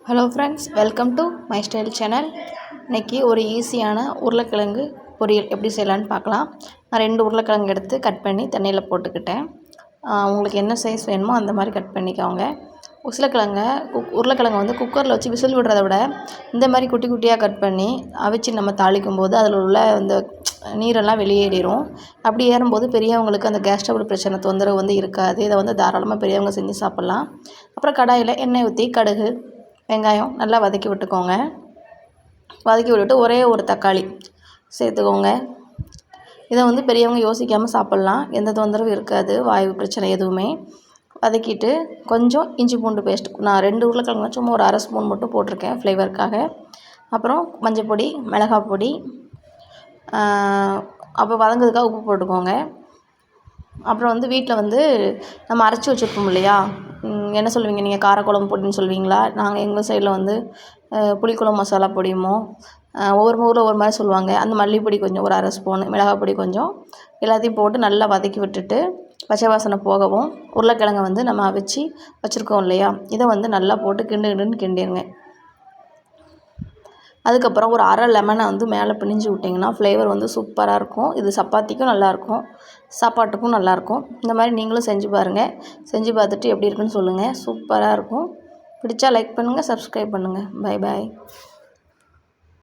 Hello friends, welcome to my style channel. இன்றைக்கி ஒரு ஈஸியான உருளைக்கிழங்கு பொரியல் எப்படி செய்யலான்னு பார்க்கலாம். நான் 2 உருளைக்கிழங்கு எடுத்து கட் பண்ணி தண்ணியில் போட்டுக்கிட்டேன். உங்களுக்கு என்ன சைஸ் வேணுமோ அந்த மாதிரி கட் பண்ணிக்கோங்க. உருளைக்கிழங்கை வந்து குக்கரில் வச்சு விசில் விடுறத விட இந்த மாதிரி குட்டி குட்டியாக கட் பண்ணி அவிச்சு நம்ம தாளிக்கும் போது அதில் உள்ள இந்த நீரெல்லாம் வெளியேறிடும். அப்படி ஏறும்போது பெரியவங்களுக்கு அந்த கேஸ் ட்ரபிள் பிரச்சனை தொந்தரவு வந்து இருக்காது. இதை வந்து தாராளமாக பெரியவங்க செஞ்சு சாப்பிட்லாம். அப்புறம் கடாயில் எண்ணெய் ஊற்றி கடுகு, வெங்காயம் நல்லா வதக்கி விட்டுக்கோங்க. வதக்கி விட்டுட்டு ஒரே ஒரு தக்காளி சேர்த்துக்கோங்க. இதை வந்து பெரியவங்க யோசிக்காமல் சாப்பிட்லாம், எந்த தொந்தரவும் இருக்காது, வாயு பிரச்சனை எதுவுமே. வதக்கிட்டு கொஞ்சம் இஞ்சி பூண்டு பேஸ்ட், நான் 2 உருளைக்கிழங்கு சும்மா ஒரு 1/2 ஸ்பூன் மட்டும் போட்டிருக்கேன் ஃப்ளேவருக்காக. அப்புறம் மஞ்சள் பொடி, மிளகாய் பொடி, அப்போ வதங்கிறதுக்காக உப்பு போட்டுக்கோங்க. அப்புறம் வந்து வீட்டில் வந்து நம்ம அரைச்சி வச்சுருப்போம் இல்லையா, என்ன சொல்லுவீங்க நீங்கள்? காரக்குழம்பு பொடின்னு சொல்லுவீங்களா? நாங்கள் எங்கள் சைடில் வந்து புளிக்குழம்பு மசாலா பொடியுமோ, ஒவ்வொரு ஊரில் ஒரு மாதிரி சொல்லுவாங்க. அந்த மல்லிப்பொடி கொஞ்சம் ஒரு 1/2 ஸ்பூன், மிளகாய் பொடி கொஞ்சம், எல்லாத்தையும் போட்டு நல்லா வதக்கி விட்டுட்டு பச்சை வாசனை போகவும் உருளைக்கிழங்கை வந்து நம்ம அவிச்சு வச்சுருக்கோம் இல்லையா, இதை வந்து நல்லா போட்டு கிண்டுன்னு கிண்டிடுங்க. அதுக்கப்புறம் ஒரு 1/2 லெமனை வந்து மேலே பிழிஞ்சு விட்டிங்கன்னா ஃப்ளேவர் வந்து சூப்பராக இருக்கும். இது சப்பாத்திக்கும் நல்லாயிருக்கும், சாப்பாட்டுக்கும் நல்லாயிருக்கும். இந்த மாதிரி நீங்களும் செஞ்சு பாருங்கள். செஞ்சு பார்த்துட்டு எப்படி இருக்குன்னு சொல்லுங்கள். சூப்பராக இருக்கும். பிடிச்சா லைக் பண்ணுங்கள், சப்ஸ்கிரைப் பண்ணுங்கள். Bye bye.